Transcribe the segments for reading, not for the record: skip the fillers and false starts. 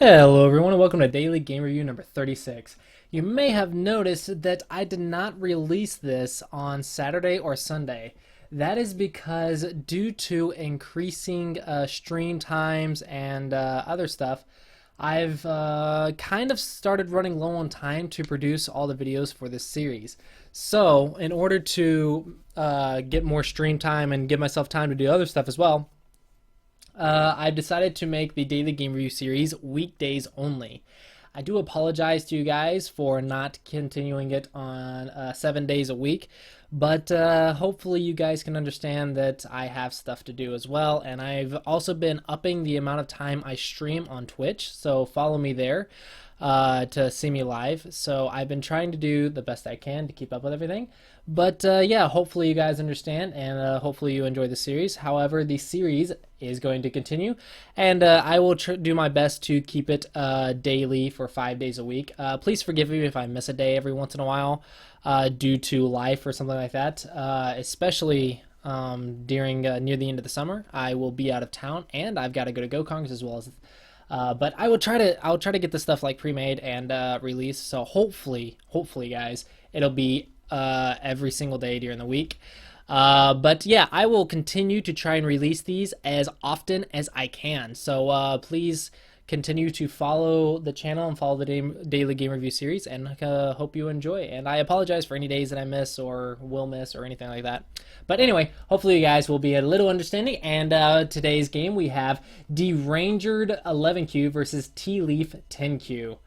Hello everyone and welcome to Daily Game Review number 36. You may have noticed that I did not release this on Saturday or Sunday. That is because due to increasing stream times and other stuff, I've kind of started running low on time to produce all the videos for this series. So in order to get more stream time and give myself time to do other stuff as well, I've decided to make the Daily Game Review series weekdays only. I do apologize to you guys for not continuing it on 7 days a week, but hopefully you guys can understand that I have stuff to do as well, and I've also been upping the amount of time I stream on Twitch, so follow me there to see me live. So I've been trying to do the best I can to keep up with everything. But yeah, hopefully you guys understand, and hopefully you enjoy the series. However, the series is going to continue, and I will do my best to keep it daily for 5 days a week. Please forgive me if I miss a day every once in a while due to life or something like that, especially during near the end of the summer. I will be out of town, and I've got to go to GoCongs as well as but I'll try to get this stuff like pre-made and released. So hopefully guys, it'll be every single day during the week. But yeah, I will continue to try and release these as often as I can. So please continue to follow the channel and follow the Daily Game Review series, and hope you enjoy. And I apologize for any days that I miss or will miss or anything like that. But anyway, hopefully you guys will be a little understanding. And today's game, we have Derangered 11Q versus Tealeaf 10Q.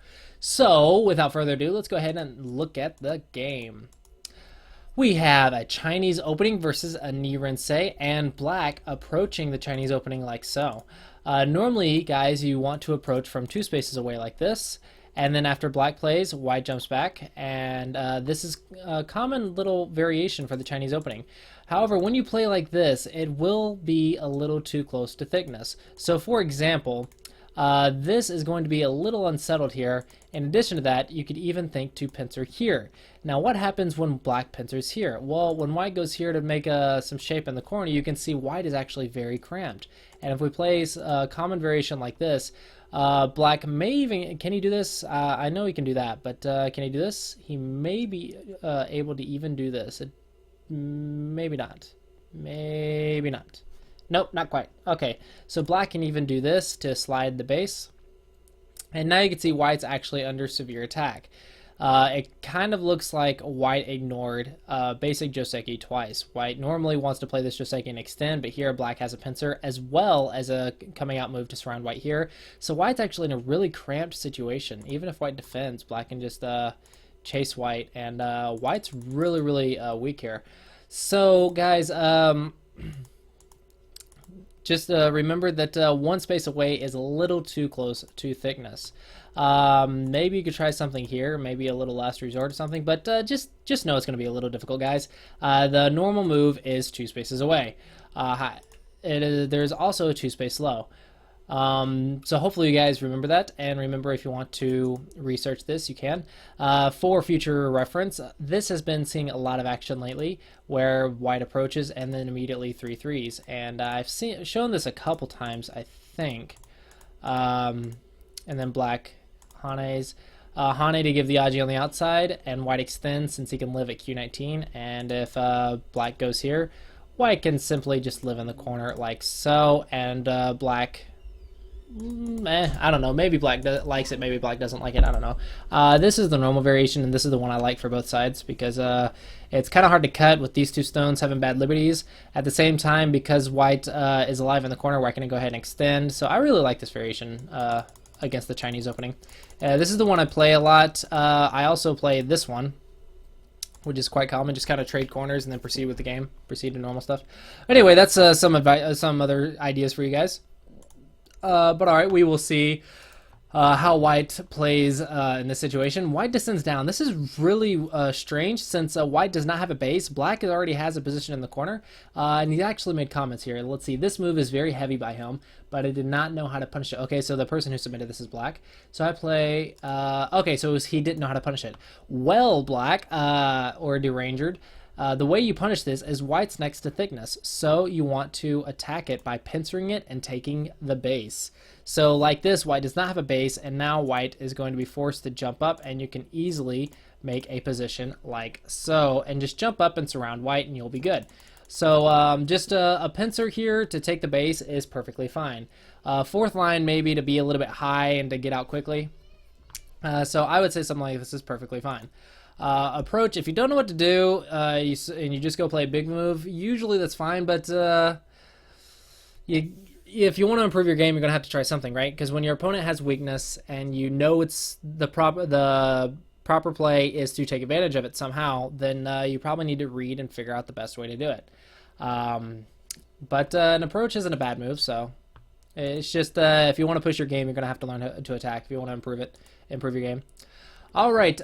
So without further ado, let's go ahead and look at the game. We have a Chinese opening versus a Nirense, and black approaching the Chinese opening like so. Normally, guys, you want to approach from 2 spaces away like this, and then after black plays, white jumps back, and this is a common little variation for the Chinese opening. However, when you play like this, it will be a little too close to thickness. So for example, this is going to be a little unsettled here. In addition to that, you could even think to pincer here. Now, what happens when black pincers here? Well, when white goes here to make some shape in the corner, you can see white is actually very cramped. And if we place a common variation like this, black may even, can he do this? I know he can do that, but can he do this? He may be able to even do this. Maybe not. Maybe not. Nope, not quite. Okay, so black can even do this to slide the base. And now you can see white's actually under severe attack. It kind of looks like white ignored basic Joseki twice. White normally wants to play this Joseki and extend, but here black has a pincer as well as a coming out move to surround white here. So white's actually in a really cramped situation. Even if white defends, black can just chase white, and white's really weak here. So guys, just remember that 1 space away is a little too close to thickness. Maybe you could try something here, maybe a little last resort or something, but just know it's going to be a little difficult, guys. The normal move is 2 spaces away. There's also a 2 space low. So hopefully you guys remember that, and remember, if you want to research this, you can. For future reference, this has been seeing a lot of action lately where white approaches and then immediately 3-3s, and I've shown this a couple times, I think. And then black Hane's Hane to give the Aji on the outside, and white extends since he can live at Q19, and if black goes here, white can simply just live in the corner like so, and black, I don't know, maybe black likes it, maybe black doesn't like it, I don't know. This is the normal variation, and this is the one I like for both sides, because it's kind of hard to cut with these 2 stones having bad liberties. At the same time, because white is alive in the corner, white can go ahead and extend. So I really like this variation against the Chinese opening. This is the one I play a lot. I also play this one, which is quite common. Just kind of trade corners and then proceed with the game, proceed to normal stuff. Anyway, that's some other ideas for you guys. But alright, we will see how white plays in this situation. White descends down. This is really strange, since white does not have a base. Black already has a position in the corner, and he actually made comments here. Let's see. This move is very heavy by him, but I did not know how to punish it. Okay, so the person who submitted this is black. So I play... okay, so he didn't know how to punish it. Well, black, or Derangered, The way you punish this is white's next to thickness, so you want to attack it by pincering it and taking the base. So like this, white does not have a base, and now white is going to be forced to jump up, and you can easily make a position like so, and just jump up and surround white, and you'll be good. So just a pincer here to take the base is perfectly fine. Fourth line maybe to be a little bit high and to get out quickly. So I would say something like this is perfectly fine. Approach, if you don't know what to do and you just go play a big move, usually that's fine, but if you want to improve your game, you're going to have to try something, right? Because when your opponent has weakness and you know it's the proper play is to take advantage of it somehow, then you probably need to read and figure out the best way to do it. But an approach isn't a bad move, so it's just if you want to push your game, you're going to have to learn to attack if you want to improve your game. All right,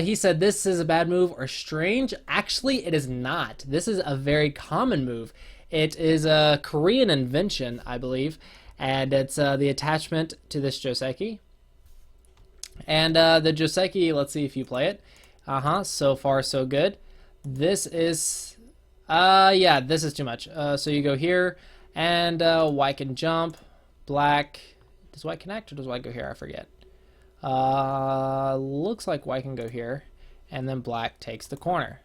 he said this is a bad move or strange. Actually, it is not. This is a very common move. It is a Korean invention, I believe, and it's the attachment to this Joseki. And the Joseki, let's see if you play it. So far so good. This is, yeah, this is too much. So you go here, and white can jump. Black, does white connect or does white go here? I forget. Looks like white can go here, and then black takes the corner.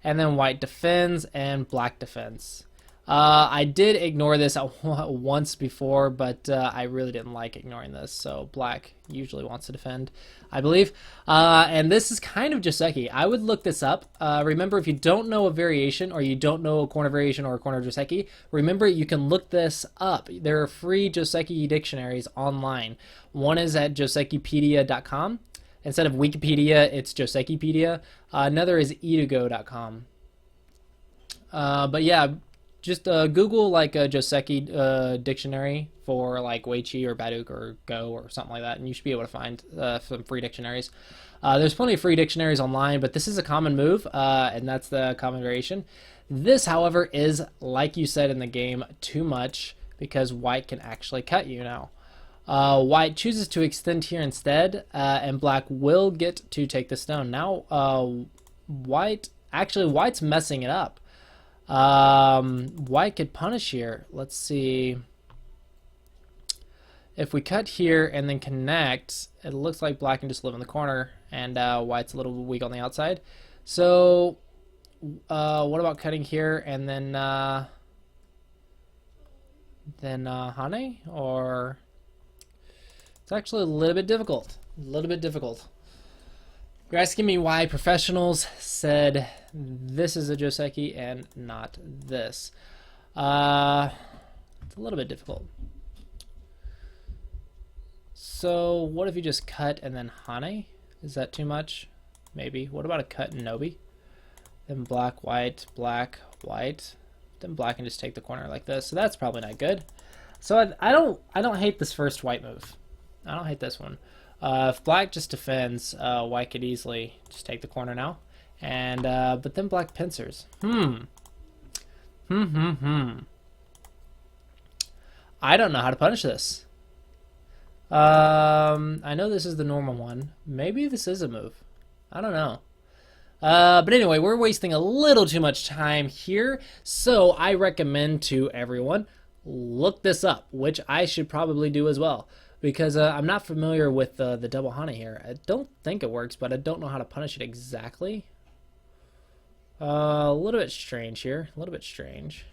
And then white defends and black defends. I did ignore this once before, but I really didn't like ignoring this. So black usually wants to defend, I believe. And this is kind of Joseki. I would look this up. Remember, if you don't know a variation or you don't know a corner variation or a corner Joseki, remember you can look this up. There are free Joseki dictionaries online. One is at josekipedia.com. Instead of Wikipedia, it's Josekipedia. Another is itugo.com. But yeah, just Google like a Joseki dictionary for like Weichi or Baduk or Go or something like that, and you should be able to find some free dictionaries. There's plenty of free dictionaries online, but this is a common move, and that's the common variation. This, however, is, like you said in the game, too much because white can actually cut you now. White chooses to extend here instead, and black will get to take the stone. Now, white's messing it up. White could punish here. Let's see. If we cut here and then connect, it looks like black can just live in the corner, and white's a little weak on the outside. So, what about cutting here and then Hane? Or it's actually a little bit difficult. A little bit difficult. You're asking me why professionals said this is a Joseki and not this. It's a little bit difficult. So what if you just cut and then Hane? Is that too much? Maybe. What about a cut and Nobi? Then black, white, white. Then black can just take the corner like this. So that's probably not good. So I don't hate this first white move. I don't hate this one. If black just defends, white could easily just take the corner now. And but then black pincers. I don't know how to punish this. I know this is the normal one. Maybe this is a move. I don't know. But anyway, we're wasting a little too much time here. So I recommend to everyone, look this up, which I should probably do as well. Because I'm not familiar with the double Hane here. I don't think it works, but I don't know how to punish it exactly. A little bit strange here. A little bit strange.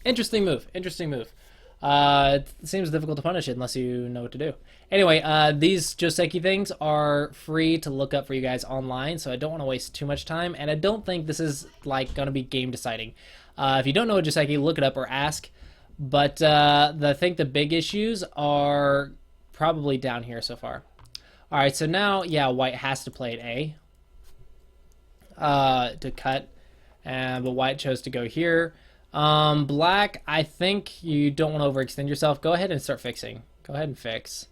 Interesting move. Interesting move. It seems difficult to punish it unless you know what to do. Anyway, these Joseki things are free to look up for you guys online, so I don't want to waste too much time, and I don't think this is like going to be game deciding. If you don't know a Joseki, look it up or ask. But I think the big issues are probably down here so far. All right, so now, yeah, white has to play at A to cut, but white chose to go here. Black, I think you don't want to overextend yourself. Go ahead and start fixing. Go ahead and fix.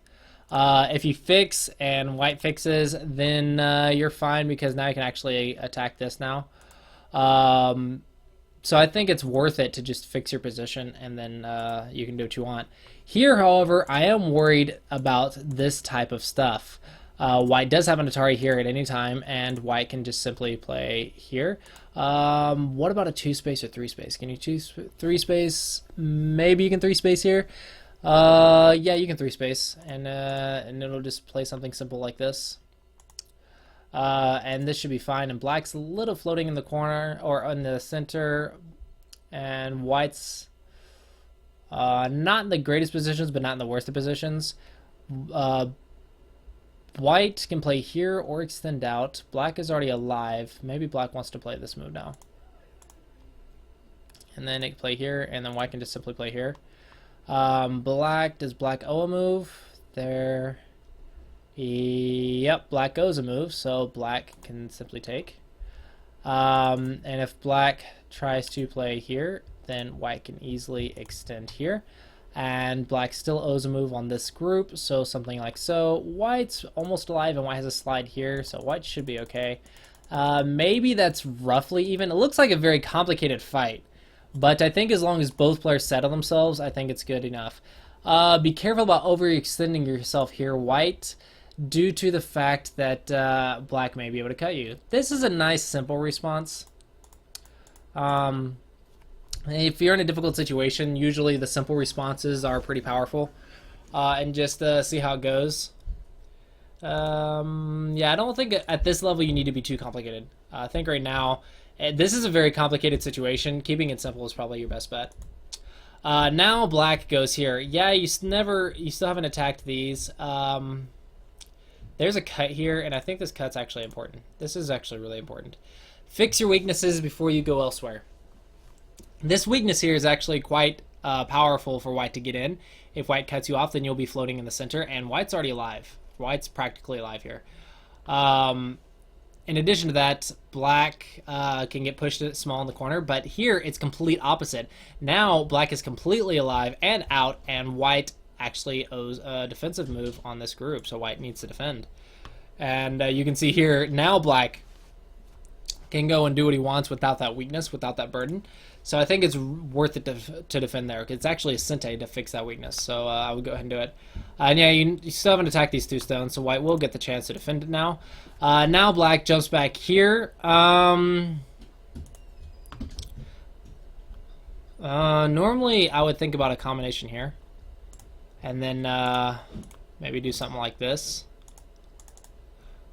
If you fix and white fixes, then you're fine because now you can actually attack this now. So I think it's worth it to just fix your position and then you can do what you want. Here, however, I am worried about this type of stuff. White does have an Atari here at any time, and white can just simply play here. What about a 2-space or 3-space? Can you choose 3-space? Maybe you can 3-space here. Yeah, you can 3-space, and it'll just play something simple like this. And this should be fine. And black's a little floating in the corner or in the center, and white's not in the greatest positions, but not in the worst of positions. White can play here or extend out. Black is already alive. Maybe black wants to play this move now. And then it can play here, and then white can just simply play here. Does black owe a move? There. Yep, black owes a move, so black can simply take. And if black tries to play here, then white can easily extend here. And black still owes a move on this group, so something like so. White's almost alive, and white has a slide here, so white should be okay. Maybe that's roughly even. It looks like a very complicated fight, but I think as long as both players settle themselves, I think it's good enough. Be careful about overextending yourself here, white, due to the fact that black may be able to cut you. This is a nice, simple response. If you're in a difficult situation, usually the simple responses are pretty powerful. And just see how it goes. Yeah, I don't think at this level you need to be too complicated. I think right now, this is a very complicated situation. Keeping it simple is probably your best bet. Now black goes here. Yeah, you still haven't attacked these. There's a cut here, and I think this cut's actually important. This is actually really important. Fix your weaknesses before you go elsewhere. This weakness here is actually quite powerful for white to get in. If white cuts you off, then you'll be floating in the center, and white's already alive. White's practically alive here. In addition to that, black can get pushed small in the corner, but here it's complete opposite. Now black is completely alive and out, and white actually owes a defensive move on this group, so white needs to defend. And you can see here, now black can go and do what he wants without that weakness, without that burden. So I think it's worth it to defend there. It's actually a Sente to fix that weakness, so I would go ahead and do it. And yeah, you still haven't attacked these 2 stones, so white will get the chance to defend it now. Now black jumps back here. Normally I would think about a combination here, and then maybe do something like this,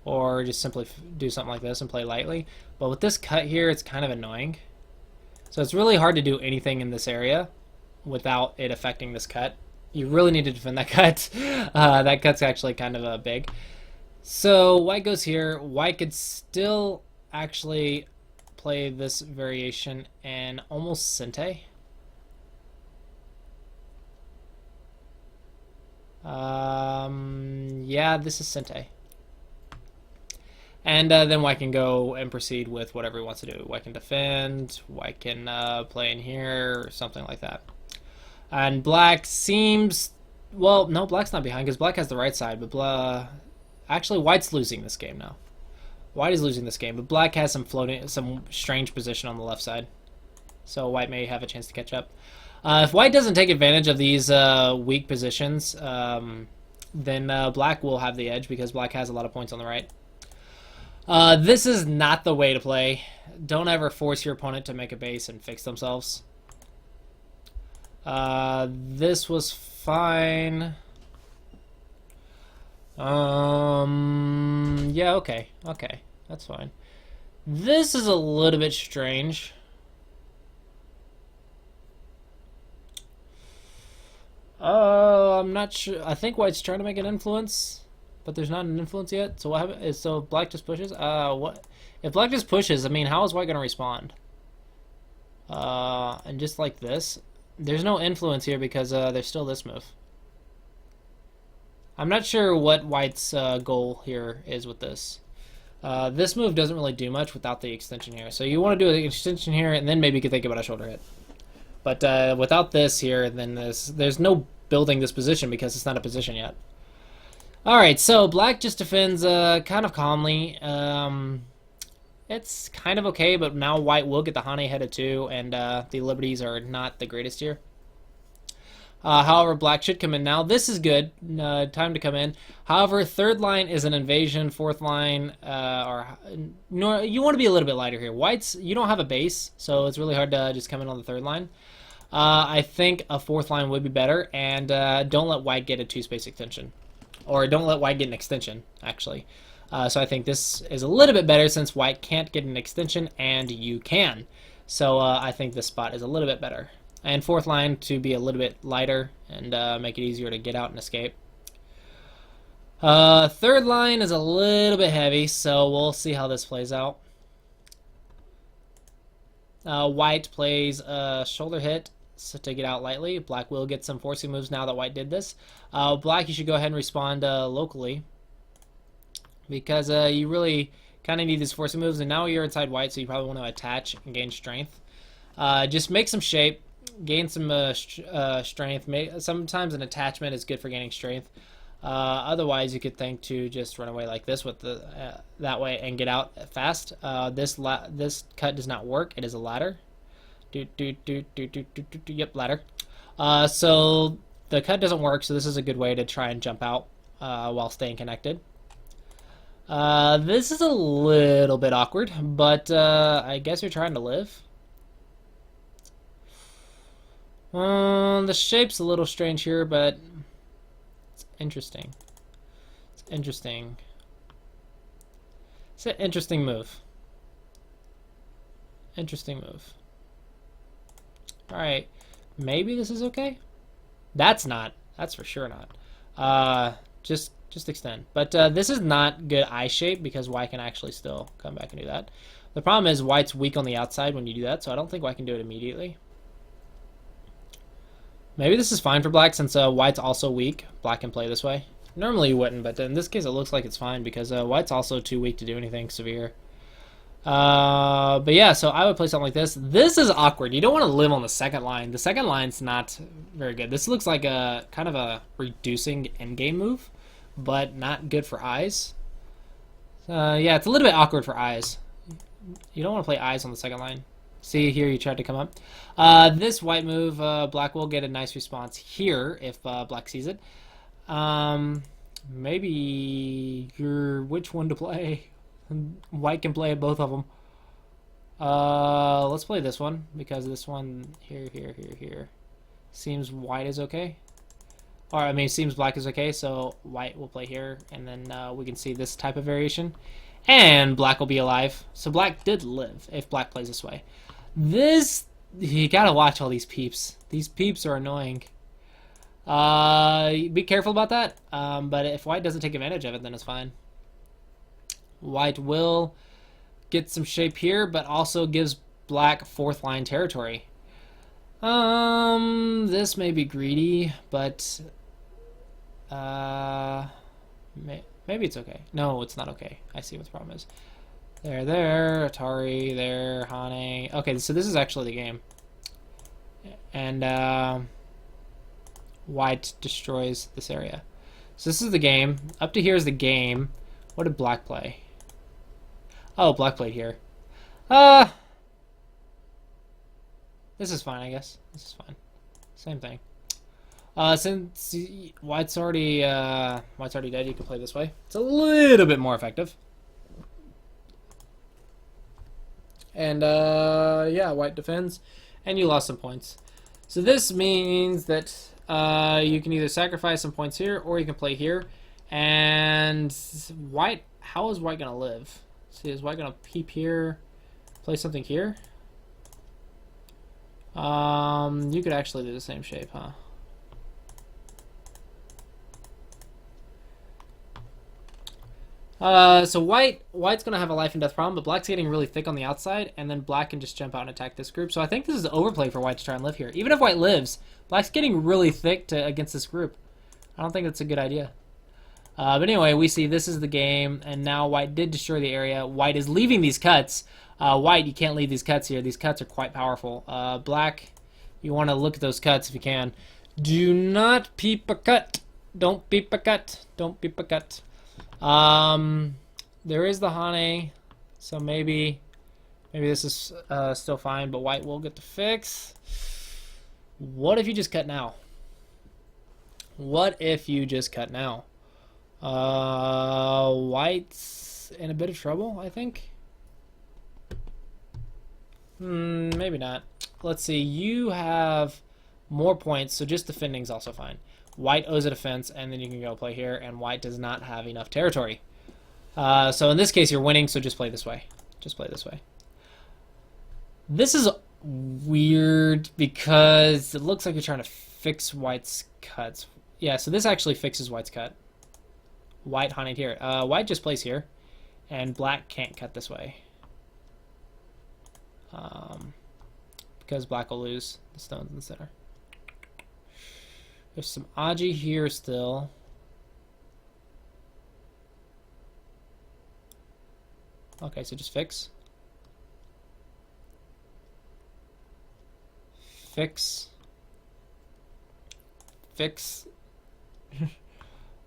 or just simply do something like this and play lightly. But with this cut here, it's kind of annoying. So it's really hard to do anything in this area without it affecting this cut. You really need to defend that cut. That cut's actually kind of big. So white goes here. White could still actually play this variation and almost Sente. Yeah, this is Sente. And then white can go and proceed with whatever he wants to do. White can defend, white can play in here, or something like that. And black seems... Well, no, black's not behind, because black has the right side, but actually, white's losing this game now. White is losing this game, but black has some strange position on the left side. So white may have a chance to catch up. If white doesn't take advantage of these weak positions, then black will have the edge, because black has a lot of points on the right. This is not the way to play. Don't ever force your opponent to make a base and fix themselves. This was fine. Yeah, okay. Okay, that's fine. This is a little bit strange. I'm not sure. I think white's trying to make an influence, but there's not an influence yet. So what happens? So black just pushes. What if black just pushes? I mean, how is white gonna respond? And just like this, there's no influence here because there's still this move. I'm not sure what white's goal here is with this. This move doesn't really do much without the extension here. So you want to do an extension here, and then maybe you could think about a shoulder hit. But without this here, then there's no building this position because it's not a position yet. Alright, so black just defends kind of calmly. It's kind of okay, but now white will get the Hane head of 2, and the liberties are not the greatest here. However, black should come in now. This is good. Time to come in. However, third line is an invasion. Fourth line, no, you want to be a little bit lighter here. Whites, you don't have a base, so it's really hard to just come in on the third line. I think a fourth line would be better, and don't let white get a 2-space extension. Or don't let white get an extension, actually. So I think this is a little bit better since white can't get an extension, and you can. So I think this spot is a little bit better. And fourth line to be a little bit lighter and make it easier to get out and escape. Third line is a little bit heavy, so we'll see how this plays out. White plays a shoulder hit so to get out lightly. Black will get some forcing moves now that white did this. Black, you should go ahead and respond locally because you really kind of need these forcing moves. And now you're inside white, so you probably want to attach and gain strength. Just make some shape. Gain some strength. Sometimes an attachment is good for gaining strength. Otherwise, you could think to just run away like this with the that way and get out fast. This cut does not work. It is a ladder. Yep, ladder. So the cut doesn't work. So this is a good way to try and jump out while staying connected. This is a little bit awkward, but I guess you're trying to live. The shape's a little strange here, but it's interesting. It's interesting. It's an interesting move. Interesting move. Alright. Maybe this is okay? That's not. That's for sure not. Just extend. But this is not good eye shape because white can actually still come back and do that. The problem is white's weak on the outside when you do that, so I don't think white can do it immediately. Maybe this is fine for black since white's also weak. Black can play this way. Normally you wouldn't, but in this case it looks like it's fine because white's also too weak to do anything severe. But yeah, so I would play something like this. This is awkward. You don't want to live on the second line. The second line's not very good. This looks like a kind of a reducing endgame move, but not good for eyes. Yeah, it's a little bit awkward for eyes. You don't want to play eyes on the second line. See here, you tried to come up. This white move, black will get a nice response here if black sees it. Maybe which one to play? White can play both of them. Let's play this one because this one here seems white is okay. Or I mean, seems black is okay. So white will play here, and then we can see this type of variation. And black will be alive. So black did live if black plays this way. This, you gotta watch all these peeps. These peeps are annoying. Be careful about that. But if white doesn't take advantage of it, then it's fine. White will get some shape here, but also gives black fourth line territory. This may be greedy, but maybe it's okay. No, it's not okay. I see what the problem is. There, Atari, there, Hane. Okay, so this is actually the game. And white destroys this area. So this is the game. Up to here is the game. What did black play? Oh, black played here. This is fine, I guess. This is fine. Same thing. Since white's already dead, you can play this way. It's a little bit more effective. And yeah, white defends, and you lost some points. So this means that you can either sacrifice some points here, or you can play here. And white, how is white gonna live? See, is white gonna peep here, play something here? You could actually do the same shape, huh? So white's gonna have a life and death problem, but black's getting really thick on the outside, and then black can just jump out and attack this group. So I think this is overplay for white to try and live here. Even if white lives, black's getting really thick against this group. I don't think that's a good idea. But anyway, we see this is the game, and now white did destroy the area. White is leaving these cuts. White, you can't leave these cuts here. These cuts are quite powerful. Black, you want to look at those cuts if you can. Do not peep a cut. Don't peep a cut. Don't peep a cut. There is the Hane, so maybe this is still fine, but white will get the fix. What if you just cut now? What if you just cut now? White's in a bit of trouble, I think. Maybe not. Let's see. You have more points, so just defending's also fine. White owes a defense, and then you can go play here, and white does not have enough territory. So in this case, you're winning, so just play this way. Just play this way. This is weird because it looks like you're trying to fix white's cuts. Yeah, so this actually fixes white's cut. White hunted here. White just plays here, and black can't cut this way. Because black will lose the stones in the center. There's some Aji here still. Okay, so just fix. Fix. Fix.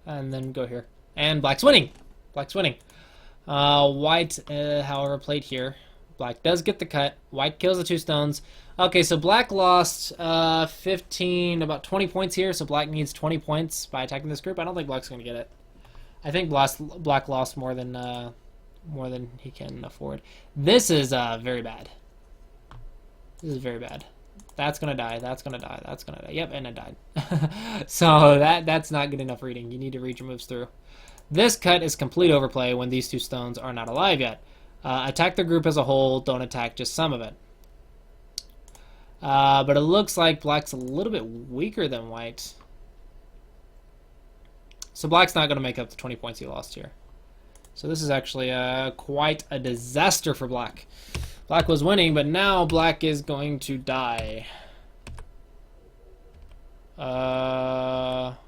And then go here. And black's winning. Black's winning. White, however, played here. Black does get the cut. White kills the 2 stones. Okay, so black lost 15, about 20 points here, so black needs 20 points by attacking this group. I don't think black's going to get it. I think black lost more than he can afford. This is very bad. This is very bad. That's going to die. That's going to die. That's going to die. Yep, and it died. So that's not good enough reading. You need to read your moves through. This cut is complete overplay when these 2 stones are not alive yet. Attack the group as a whole. Don't attack just some of it. But it looks like black's a little bit weaker than white. So black's not going to make up the 20 points he lost here. So this is actually quite a disaster for black. Black was winning, but now black is going to die. Wow,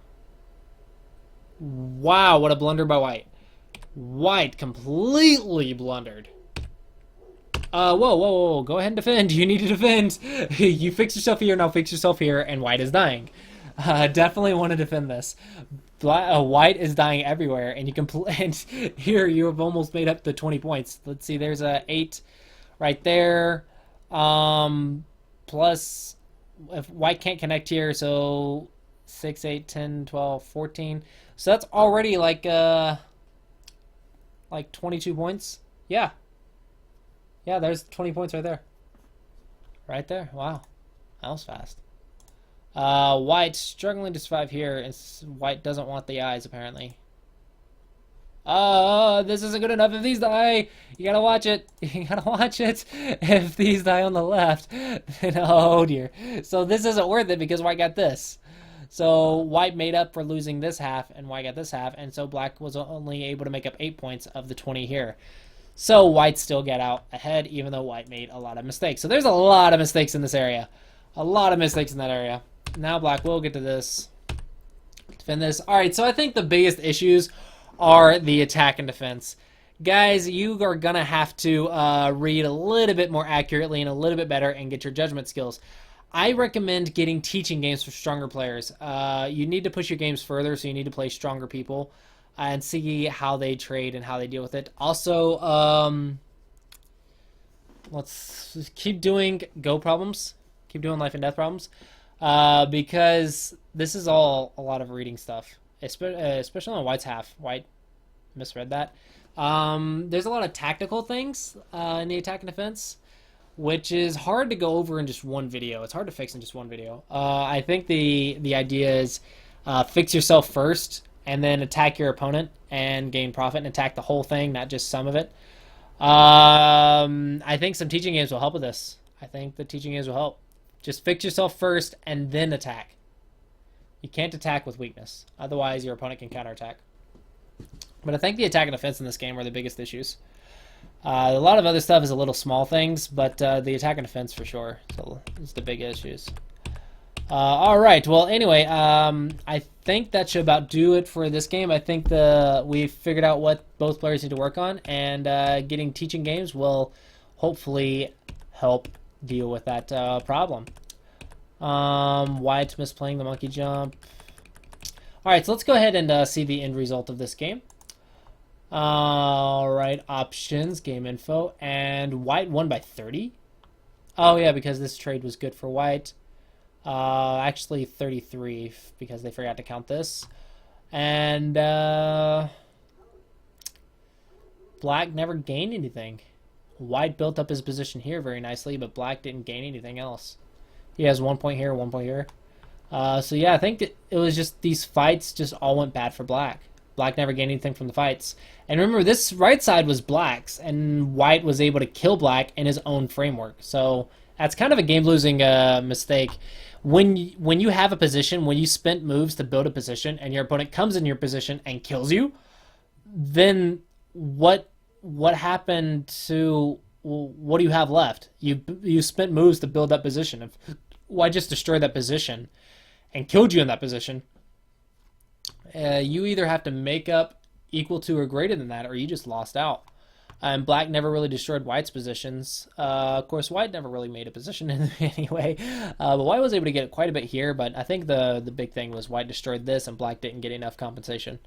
what a blunder by white. White completely blundered. Whoa. Go ahead and defend. You need to defend. You fix yourself here, now fix yourself here, and white is dying. Definitely want to defend this. White is dying everywhere, and you can and here you have almost made up the 20 points. Let's see, there's a 8 right there. Plus, if white can't connect here, so 6, 8, 10, 12, 14. So that's already like 22 points. Yeah, there's 20 points right there. Right there. Wow, that was fast. White struggling to survive here, and white doesn't want the eyes apparently. This isn't good enough. If these die, you gotta watch it. You gotta watch it. If these die on the left, then oh dear. So this isn't worth it because white got this. So white made up for losing this half, and white got this half, and so black was only able to make up 8 points of the 20 here. So white still got out ahead, even though white made a lot of mistakes. So there's a lot of mistakes in this area. A lot of mistakes in that area. Now black will get to this. Defend this. Alright, so I think the biggest issues are the attack and defense. Guys, you are going to have to read a little bit more accurately and a little bit better and get your judgment skills. I recommend getting teaching games for stronger players. You need to push your games further, so you need to play stronger people and see how they trade and how they deal with it. Also, let's keep doing go problems. Keep doing life and death problems. Because this is all a lot of reading stuff. Especially on white's half. White misread that. There's a lot of tactical things in the attack and defense, which is hard to go over in just one video. It's hard to fix in just one video. I think the idea is fix yourself first and then attack your opponent and gain profit and attack the whole thing, not just some of it. I think some teaching games will help with this. I think the teaching games will help. Just fix yourself first and then attack. You can't attack with weakness. Otherwise, your opponent can counterattack. But I think the attack and defense in this game are the biggest issues. A lot of other stuff is a little small things, but the attack and defense for sure is the big issues. All right. Well, anyway, I think that should about do it for this game. I think we've figured out what both players need to work on, and getting teaching games will hopefully help deal with that problem. White misplaying the monkey jump. Alright, so let's go ahead and see the end result of this game. Alright, options, game info, and white won by 30. Oh yeah, because this trade was good for white. Actually 33 because they forgot to count this. And black never gained anything. White built up his position here very nicely, but black didn't gain anything else. He has 1 point here, 1 point here. So yeah, I think it was just these fights just all went bad for black. Black never gained anything from the fights. And remember, this right side was black's, and white was able to kill black in his own framework. So that's kind of a game-losing mistake. When you have a position, when you spent moves to build a position, and your opponent comes in your position and kills you, then what happened to, what do you have left? You spent moves to build that position. Why just destroy that position and killed you in that position? You either have to make up equal to or greater than that, or you just lost out. And black never really destroyed white's positions. Of course, white never really made a position in anyway. But white was able to get quite a bit here, but I think the big thing was white destroyed this and black didn't get enough compensation.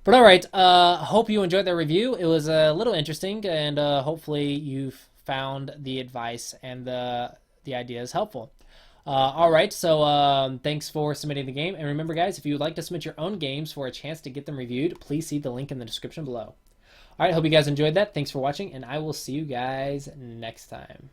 But alright, hope you enjoyed that review. It was a little interesting, and hopefully you found the advice and the ideas helpful. Alright, so thanks for submitting the game. And remember, guys, if you would like to submit your own games for a chance to get them reviewed, please see the link in the description below. Alright, hope you guys enjoyed that. Thanks for watching, and I will see you guys next time.